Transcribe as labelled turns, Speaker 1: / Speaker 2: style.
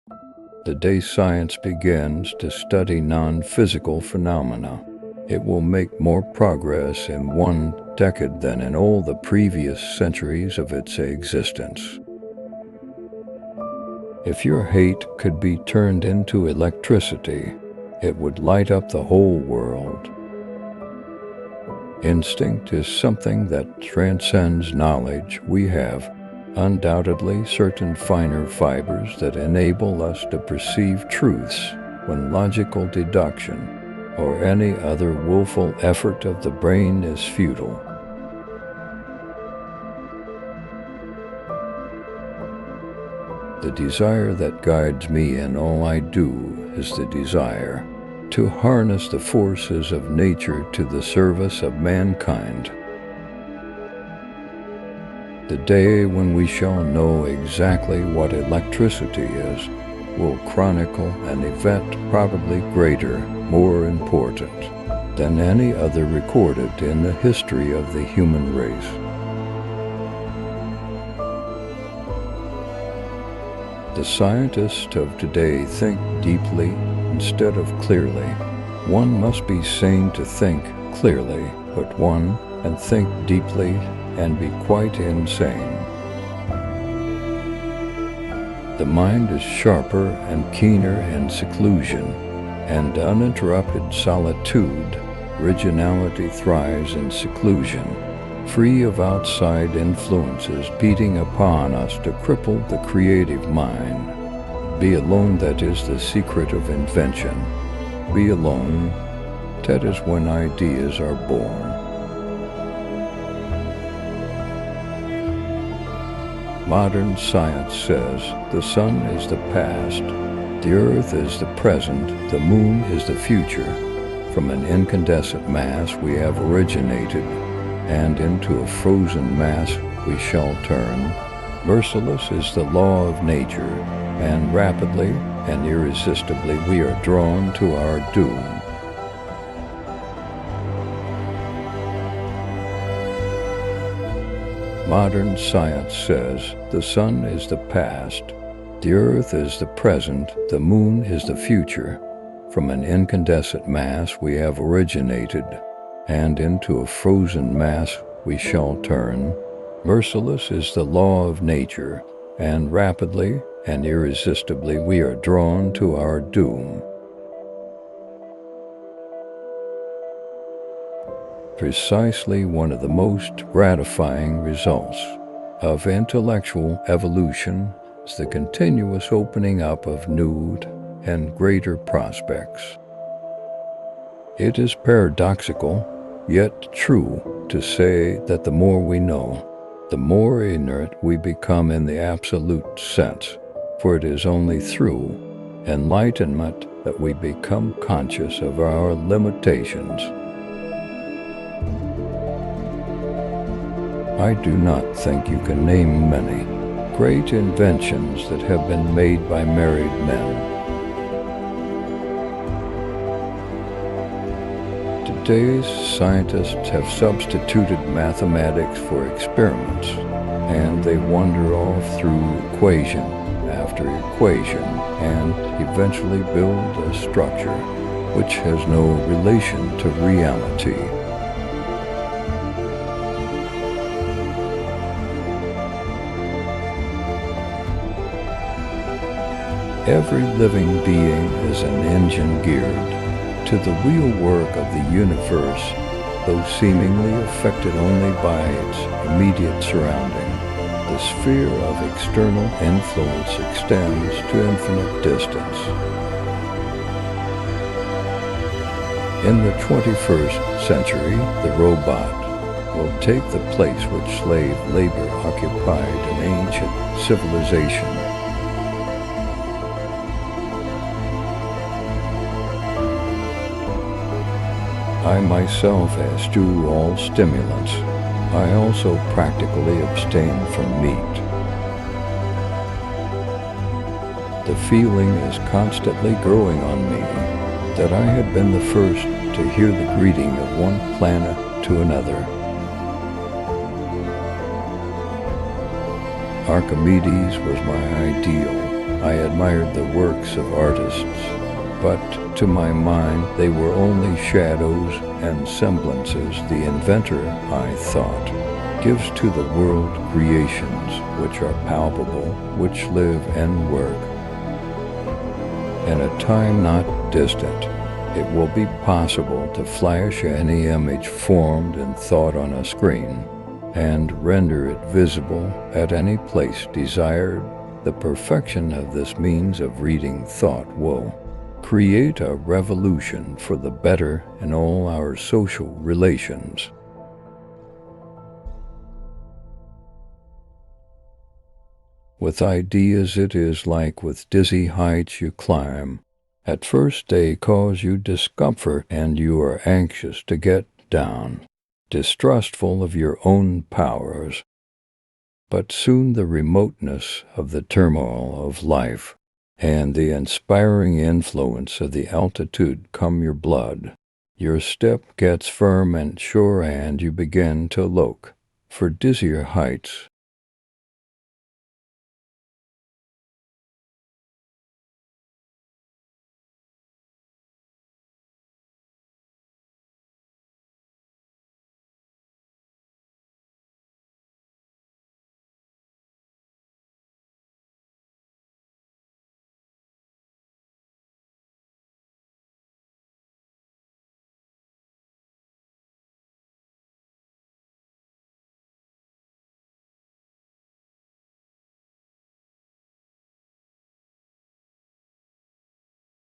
Speaker 1: The day science begins to study non-physical phenomena, it will make more progress in 1 decade than in all the previous centuries of its existence. If your hate could be turned into electricity, it would light up the whole world. Instinct is something that transcends knowledge. We have undoubtedly certain finer fibers that enable us to perceive truths when logical deduction or any other willful effort of the brain is futile. The desire that guides me in all I do is the desire to harness the forces of nature to the service of mankind. The day when we shall know exactly what electricity is will chronicle an event probably greater, more important than any other recorded in the history of the human race. The scientists of today think deeply instead of clearly. One must be sane to think clearly, but one and think deeply and be quite insane. The mind is sharper and keener in seclusion and uninterrupted solitude. Originality thrives in seclusion, free of outside influences beating upon us to cripple the creative mind. Be alone, that is the secret of invention. Be alone, that is when ideas are born. Modern science says the sun is the past, the earth is the present, the moon is the future. From an incandescent mass we have originated, and into a frozen mass we shall turn. Merciless is the law of nature, and rapidly and irresistibly we are drawn to our doom. Modern science says the sun is the past, the earth is the present, the moon is the future. From an incandescent mass we have originated, and into a frozen mass we shall turn. Merciless is the law of nature, and rapidly and irresistibly we are drawn to our doom. Precisely one of the most gratifying results of intellectual evolution is the continuous opening up of new and greater prospects. It is paradoxical, yet true, to say that the more we know, the more ignorant we become in the absolute sense, for it is only through enlightenment that we become conscious of our limitations. I do not think you can name many great inventions that have been made by married men. Today's scientists have substituted mathematics for experiments, and they wander off through equation after equation and eventually build a structure which has no relation to reality. Every living being is an engine geared to the real work of the universe, though seemingly affected only by its immediate surrounding. The sphere of external influence extends to infinite distance. In the 21st century, the robot will take the place which slave labor occupied in ancient civilization. I myself eschew all stimulants. I also practically abstain from meat. The feeling is constantly growing on me that I had been the first to hear the greeting of one planet to another. Archimedes was my ideal. I admired the works of artists, but to my mind they were only shadows and semblances. The inventor, I thought, gives to the world creations which are palpable, which live and work. In a time not distant, it will be possible to flash any image formed in thought on a screen and render it visible at any place desired. The perfection of this means of reading thought will create a revolution for the better in all our social relations. With ideas it is like with dizzy heights you climb. At first they cause you discomfort and you are anxious to get down, distrustful of your own powers. But soon the remoteness of the turmoil of life and the inspiring influence of the altitude come your blood. Your step gets firm and sure and you begin to look for dizzier heights